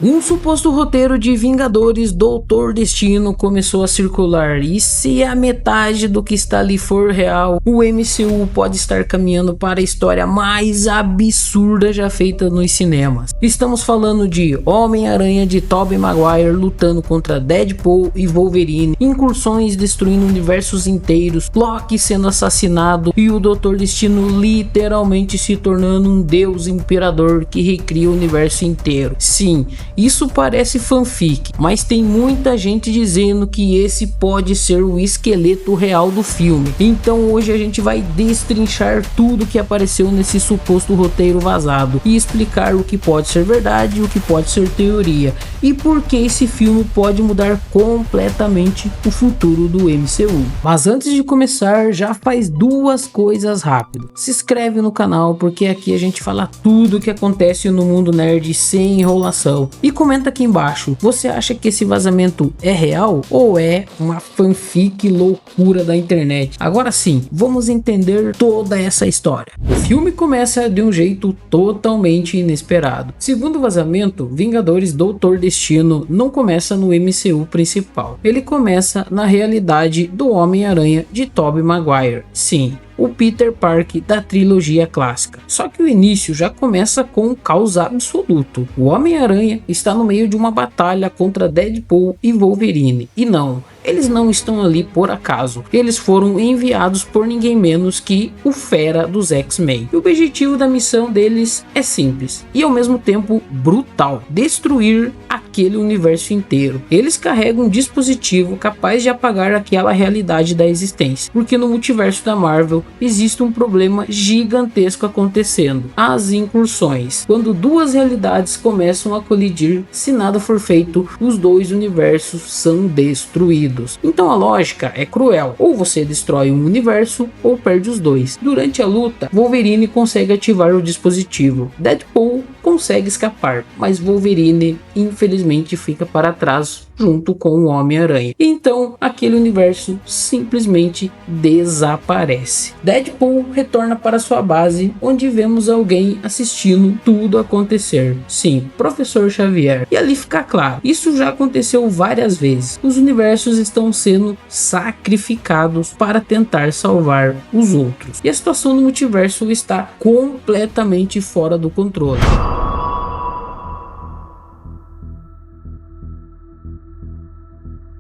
Um suposto roteiro de Vingadores Doutor Destino começou a circular, e se a metade do que está ali for real, o MCU pode estar caminhando para a história mais absurda já feita nos cinemas. Estamos falando de Homem-Aranha de Tobey Maguire lutando contra Deadpool e Wolverine, incursões destruindo universos inteiros, Loki sendo assassinado e o Doutor Destino literalmente se tornando um deus imperador que recria o universo inteiro. Sim, isso parece fanfic, mas tem muita gente dizendo que esse pode ser o esqueleto real do filme. Então hoje a gente vai destrinchar tudo que apareceu nesse suposto roteiro vazado e explicar o que pode ser verdade e o que pode ser teoria, e por que esse filme pode mudar completamente o futuro do MCU. Mas antes de começar, já faz duas coisas rápido. Se inscreve no canal, porque aqui a gente fala tudo o que acontece no mundo nerd sem enrolação. E comenta aqui embaixo, você acha que esse vazamento é real ou é uma fanfic loucura da internet? Agora sim, vamos entender toda essa história. O filme começa de um jeito totalmente inesperado. Segundo o vazamento, Vingadores Doutor Destino não começa no MCU principal. Ele começa na realidade do Homem-Aranha de Tobey Maguire. Sim, o Peter Parker da trilogia clássica. Só que o início já começa com um caos absoluto. O Homem-Aranha está no meio de uma batalha contra Deadpool e Wolverine. E não, eles não estão ali por acaso. Eles foram enviados por ninguém menos que o Fera dos X-Men. O objetivo da missão deles é simples e ao mesmo tempo brutal: destruir aquele universo inteiro. Eles carregam um dispositivo capaz de apagar aquela realidade da existência, porque no multiverso da Marvel existe um problema gigantesco acontecendo: as incursões. Quando duas realidades começam a colidir, se nada for feito, os dois universos são destruídos. Então a lógica é cruel: ou você destrói um universo ou perde os dois. Durante a luta, Wolverine consegue ativar o dispositivo, Deadpool consegue escapar, mas Wolverine infelizmente fica para trás junto com o Homem-Aranha. Então aquele universo simplesmente desaparece. Deadpool retorna para sua base, onde vemos alguém assistindo tudo acontecer. Sim, Professor Xavier. E ali fica claro, isso já aconteceu várias vezes. Os universos estão sendo sacrificados para tentar salvar os outros, e a situação no multiverso está completamente fora do controle.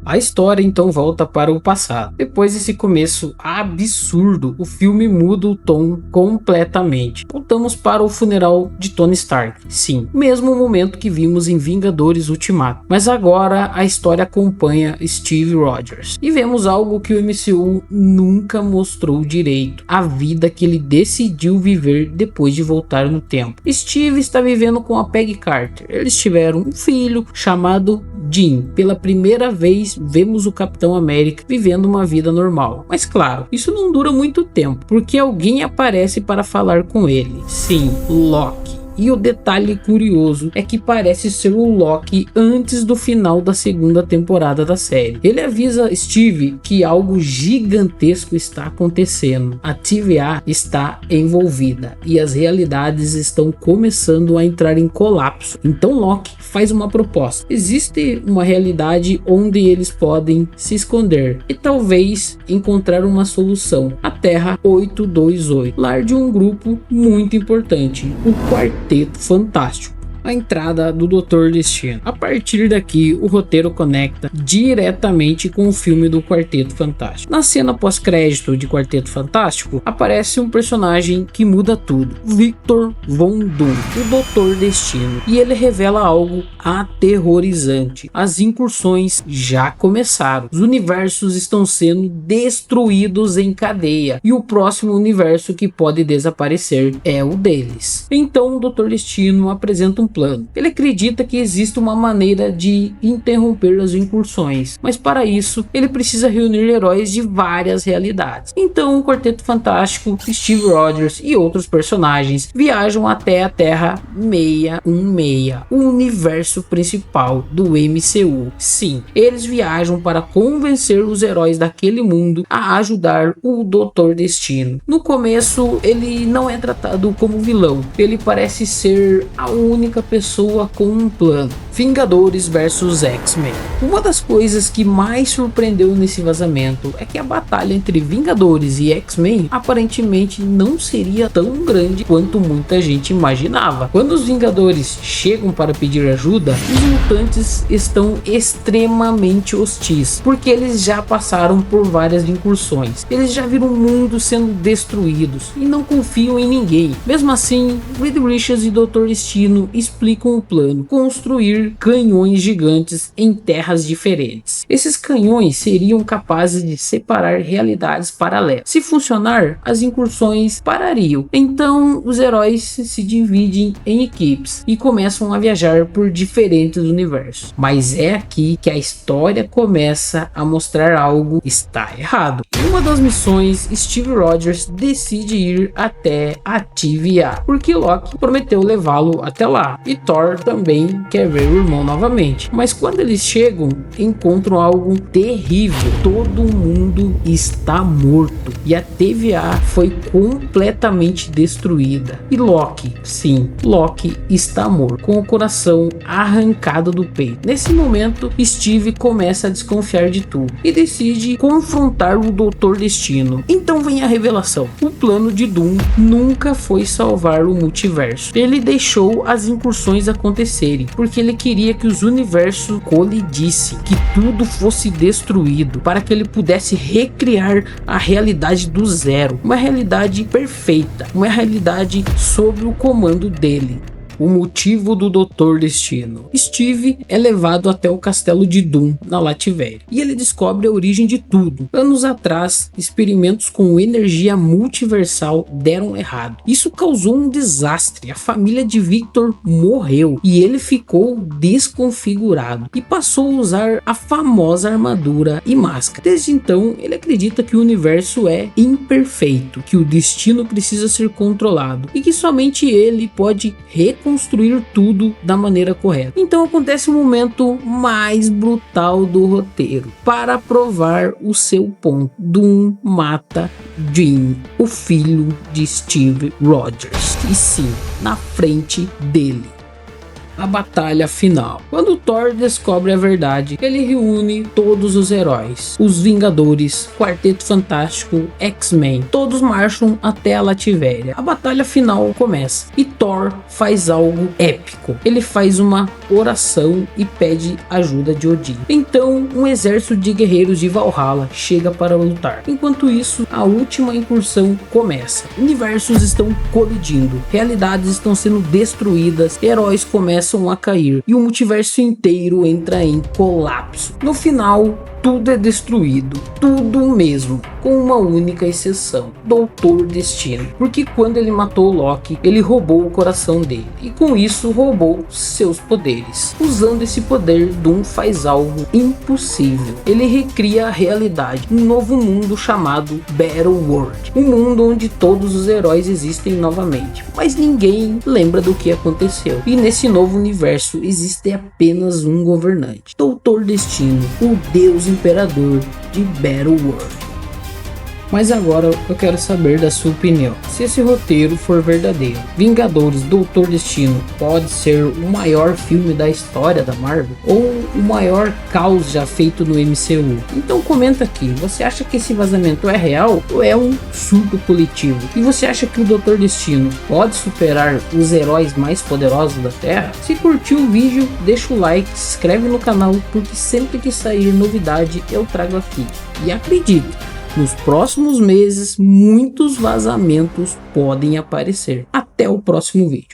A história então volta para o passado. Depois desse começo absurdo, o filme muda o tom completamente. Voltamos para o funeral de Tony Stark. Sim, mesmo momento que vimos em Vingadores Ultimato. Mas agora a história acompanha Steve Rogers. E vemos algo que o MCU nunca mostrou direito: a vida que ele decidiu viver depois de voltar no tempo. Steve está vivendo com a Peggy Carter. Eles tiveram um filho chamado Jean. Pela primeira vez vemos o Capitão América vivendo uma vida normal. Mas claro, isso não dura muito tempo, porque alguém aparece para falar com ele. Sim, Loki. E o detalhe curioso é que parece ser o Loki antes do final da segunda temporada da série. Ele avisa Steve que algo gigantesco está acontecendo. A TVA está envolvida e as realidades estão começando a entrar em colapso. Então Loki faz uma proposta: existe uma realidade onde eles podem se esconder e talvez encontrar uma solução: a Terra 828, lar de um grupo muito importante, o Quarteto Fantástico. A entrada do Doutor Destino. A partir daqui, o roteiro conecta diretamente com o filme do Quarteto Fantástico. Na cena pós-crédito de Quarteto Fantástico, aparece um personagem que muda tudo: Victor Von Doom, o Doutor Destino. E ele revela algo aterrorizante: as incursões já começaram. Os universos estão sendo destruídos em cadeia, e o próximo universo que pode desaparecer é o deles. Então o Doutor Destino apresenta um plano. Ele acredita que existe uma maneira de interromper as incursões, mas para isso ele precisa reunir heróis de várias realidades. Então o Quarteto Fantástico, Steve Rogers e outros personagens viajam até a Terra 616, o universo principal do MCU. Sim, eles viajam para convencer os heróis daquele mundo a ajudar o Doutor Destino. No começo ele não é tratado como vilão, ele parece ser a única quarta pessoa com um plano: Vingadores vs X-Men. Uma das coisas que mais surpreendeu nesse vazamento é que a batalha entre Vingadores e X-Men aparentemente não seria tão grande quanto muita gente imaginava. Quando os Vingadores chegam para pedir ajuda, os mutantes estão extremamente hostis, porque eles já passaram por várias incursões, eles já viram o mundo sendo destruídos e não confiam em ninguém. Mesmo assim, Reed Richards e Dr. Destino explicam o plano: construir canhões gigantes em terras diferentes. Esses canhões seriam capazes de separar realidades paralelas. Se funcionar, as incursões parariam. Então os heróis se dividem em equipes e começam a viajar por diferentes universos. Mas é aqui que a história começa a mostrar algo está errado. Em uma das missões, Steve Rogers decide ir até a TVA, porque Loki prometeu levá-lo até lá, e Thor também quer ver o irmão novamente. Mas quando eles chegam, encontram algo terrível: todo mundo está morto e a TVA foi completamente destruída. E Loki, sim, Loki está morto, com o coração arrancado do peito. Nesse momento, Steve começa a desconfiar de tudo e decide confrontar o Dr. Destino. Então vem a revelação: o plano de Doom nunca foi salvar o multiverso. Ele deixou as incursões acontecerem porque ele queria que os universos colidissem, que tudo fosse destruído, para que ele pudesse recriar a realidade do zero, uma realidade perfeita, uma realidade sob o comando dele. O motivo do Dr. Destino: Steve é levado até o castelo de Doom, na Latvéria, e ele descobre a origem de tudo. Anos atrás, experimentos com energia multiversal deram errado. Isso causou um desastre. A família de Victor morreu e ele ficou desconfigurado e passou a usar a famosa armadura e máscara. Desde então, ele acredita que o universo é imperfeito, que o destino precisa ser controlado e que somente ele pode reconstruir tudo da maneira correta. Então acontece o momento mais brutal do roteiro. Para provar o seu ponto, Doom mata Jim, o filho de Steve Rogers, e sim, na frente dele. A batalha final. Quando Thor descobre a verdade, ele reúne todos os heróis, os Vingadores, Quarteto Fantástico, X-Men. Todos marcham até a Latvéria. A batalha final começa e Thor faz algo épico. Ele faz uma oração e pede ajuda de Odin. Então um exército de guerreiros de Valhalla chega para lutar. Enquanto isso, a última incursão começa. Universos estão colidindo, realidades estão sendo destruídas, heróis começam a cair e o multiverso inteiro entra em colapso. No final, tudo é destruído, tudo mesmo, com uma única exceção: Dr. Destino, porque quando ele matou Loki, ele roubou o coração dele e com isso roubou seus poderes. Usando esse poder, Doom faz algo impossível: ele recria a realidade, um novo mundo chamado Battle World, um mundo onde todos os heróis existem novamente, mas ninguém lembra do que aconteceu. E nesse novo universo existe apenas um governante: Dr. Destino, o Deus Imperador de Battle World. Mas agora eu quero saber da sua opinião. Se esse roteiro for verdadeiro, Vingadores Doutor Destino pode ser o maior filme da história da Marvel? Ou o maior caos já feito no MCU? Então comenta aqui, você acha que esse vazamento é real ou é um surto coletivo? E você acha que o Doutor Destino pode superar os heróis mais poderosos da Terra? Se curtiu o vídeo, deixa o like, se inscreve no canal, porque sempre que sair novidade eu trago aqui. E acredite, nos próximos meses, muitos vazamentos podem aparecer. Até o próximo vídeo.